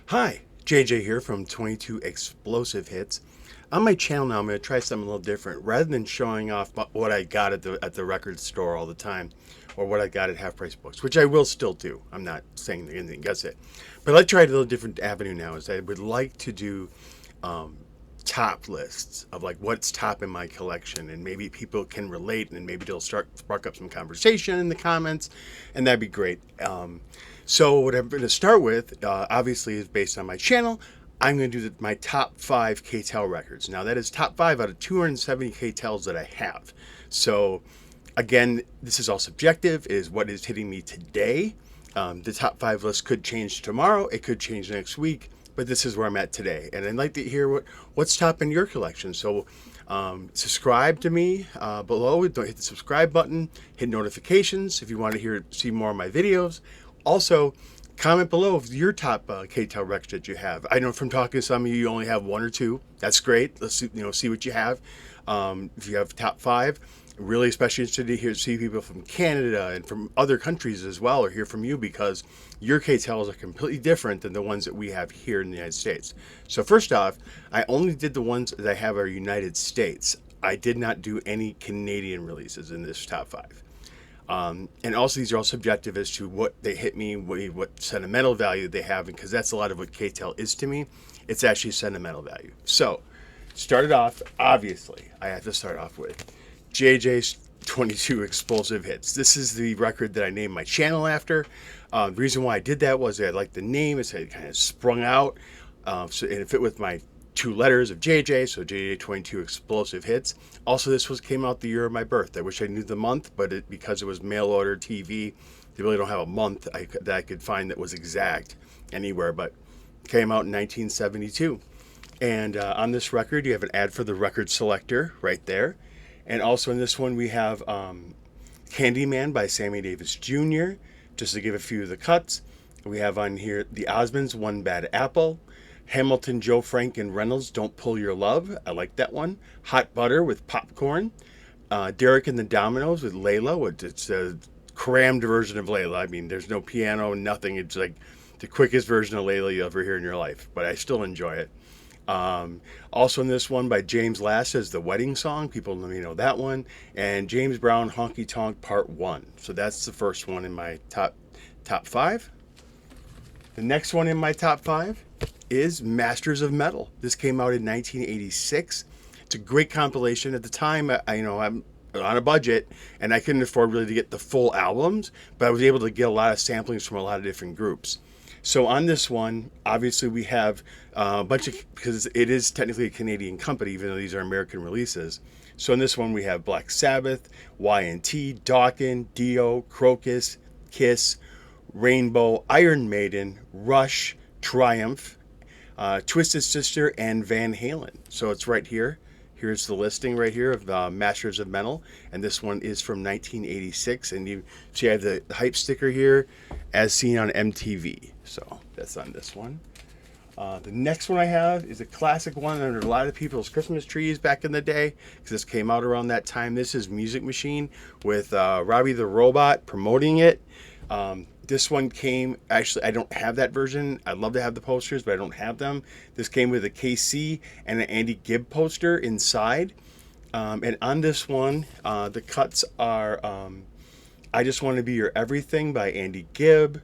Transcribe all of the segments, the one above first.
Hi, JJ here from 22 Explosive Hits. On my channel now, I'm going to try something a little different. Rather than showing off what I got at the record store all the time, or what I got at Half Price Books, which I will still do. I'm not saying anything against it, but I'd like to try a little different avenue now. Is I would like to do um, top lists of like what's top in my collection, and maybe people can relate, and maybe they'll start spark up some conversation in the comments, and that'd be great. So what I'm going to start with, obviously, is based on my channel. I'm going to do my top 5 Ktels records. Now that is top 5 out of 270 Ktels that I have. So again, this is all subjective. It is what is hitting me today. The top 5 list could change tomorrow. It could change next week. But this is where I'm at today, and I'd like to hear what's top in your collection. So subscribe to me below. Don't hit the subscribe button. Hit notifications if you want to see more of my videos. Also, comment below your top Ktels records that you have. I know from talking to some of you, you only have 1 or 2. That's great. Let's see what you have. If you have top 5, really especially interested to see people from Canada and from other countries as well, or hear from you, because your Ktels are completely different than the ones that we have here in the United States. So first off, I only did the ones that I have are United States. I did not do any Canadian releases in this top 5. And also, these are all subjective as to what they hit me, what sentimental value they have, because that's a lot of what Ktels is to me. It's actually sentimental value. So, started off, obviously, I have to start off with JJ's 22 Explosive Hits. This is the record that I named my channel after. The reason why I did that was I liked the name. It kind of sprung out, and it fit with my 2 letters of JJ, so JJ 22 Explosive Hits. Also, this came out the year of my birth. I wish I knew the month, but because it was mail order TV, they really don't have a month that I could find that was exact anywhere, but came out in 1972. And on this record, you have an ad for the record selector right there. And also in this one, we have Candyman by Sammy Davis Jr., just to give a few of the cuts. We have on here the Osmonds, One Bad Apple. Hamilton, Joe Frank, and Reynolds, Don't Pull Your Love. I like that one. Hot Butter with Popcorn. Derek and the Dominoes with Layla. It's a crammed version of Layla. I mean, there's no piano, nothing. It's like the quickest version of Layla you'll ever hear in your life, but I still enjoy it. Also in this one by James Last is The Wedding Song. People let me know that one. And James Brown, Honky Tonk Part 1. So that's the first one in my top 5. The next one in my top 5 is Masters of Metal. This came out in 1986. It's a great compilation. At the time, I'm on a budget, and I couldn't afford really to get the full albums, but I was able to get a lot of samplings from a lot of different groups. So on this one, obviously we have a bunch of, because it is technically a Canadian company, even though these are American releases. So in this one, we have Black Sabbath, Y&T, Dokken, Dio, Crocus, Kiss, Rainbow, Iron Maiden, Rush, Triumph, Twisted Sister, and Van Halen. So it's right here. Here's the listing right here of Masters of Metal, and this one is from 1986. And you see I have the hype sticker here, as seen on MTV. So that's on this one. The next one I have is a classic one under a lot of people's Christmas trees back in the day, because this came out around that time. This is Music Machine with Robbie the Robot promoting it. This one came, actually, I don't have that version. I'd love to have the posters, but I don't have them. This came with a KC and an Andy Gibb poster inside. And on this one, the cuts are I Just Want to Be Your Everything by Andy Gibb,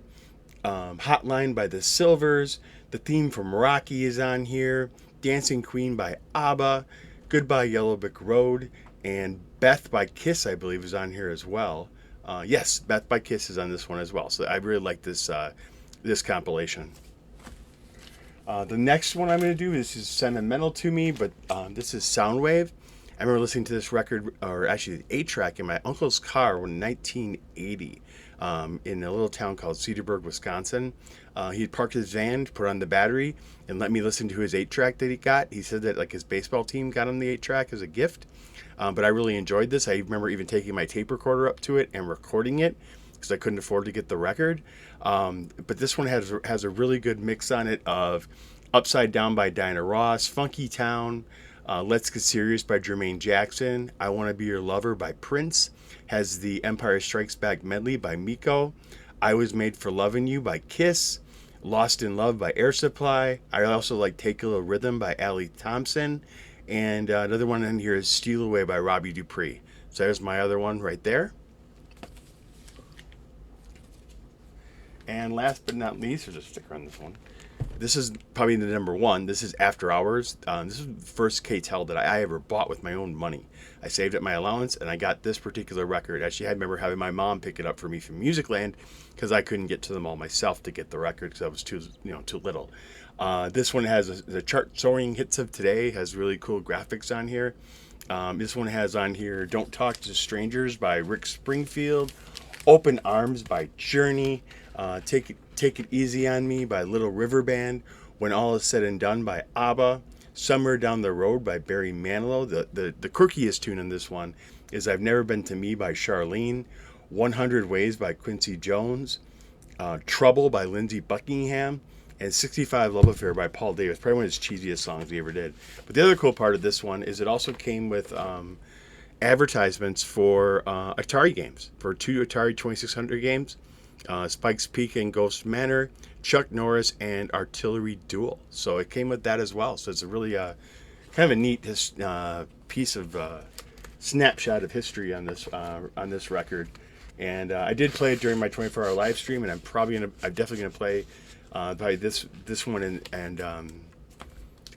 Hotline by the Silvers, the theme from Rocky is on here, Dancing Queen by ABBA, Goodbye Yellow Brick Road, and Beth by Kiss, I believe, is on here as well. Yes, Beth by Kiss is on this one as well. So I really like this compilation. The next one I'm going to do is sentimental to me, but this is Soundwave. I remember listening to this record, or actually the 8-track, in my uncle's car in 1980 in a little town called Cedarburg, Wisconsin. He had parked his van, put on the battery, and let me listen to his 8-track that he got. He said that like his baseball team got him the 8-track as a gift. But I really enjoyed this. I remember even taking my tape recorder up to it and recording it, because I couldn't afford to get the record. But this one has a really good mix on it of Upside Down by Diana Ross, Funky Town, Let's Get Serious by Jermaine Jackson, I Want to Be Your Lover by Prince, has the Empire Strikes Back medley by Miko, I Was Made for Loving You by Kiss, Lost in Love by Air Supply. I also like Take a Little Rhythm by Allie Thompson. And another one in here is Steal Away by Robbie Dupree. So there's my other one right there. And last but not least, there's a sticker on this one. This is probably the number one. This is After Hours. This is the first Ktels that I ever bought with my own money. I saved up my allowance and I got this particular record. Actually, I remember having my mom pick it up for me from Musicland because I couldn't get to them all myself to get the record because I was too little. This one has the chart soaring hits of today. Has really cool graphics on here. This one has on here Don't Talk to Strangers by Rick Springfield, Open Arms by Journey, Take It Easy on Me by Little River Band, When All Is Said and Done by ABBA, Somewhere Down the Road by Barry Manilow. The quirkiest tune in this one is I've Never Been to Me by Charlene, 100 Ways by Quincy Jones, Trouble by Lindsey Buckingham, and 65 Love Affair by Paul Davis. Probably one of his cheesiest songs he ever did. But the other cool part of this one is it also came with advertisements for Atari games, for 2 Atari 2600 games, Spike's Peak and Ghost Manor, Chuck Norris, and Artillery Duel. So it came with that as well. So it's a really kind of a neat piece of snapshot of history on this record. And I did play it during my 24-hour live stream, and I'm definitely gonna play probably this one, and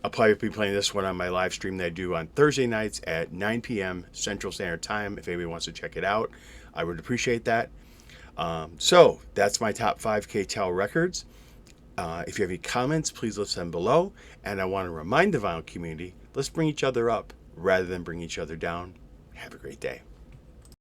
I'll probably be playing this one on my live stream that I do on Thursday nights at 9 p.m. Central Standard Time. If anybody wants to check it out, I would appreciate that. So that's my top 5 Ktels records. If you have any comments, please list them below. And I want to remind the vinyl community, let's bring each other up rather than bring each other down. Have a great day.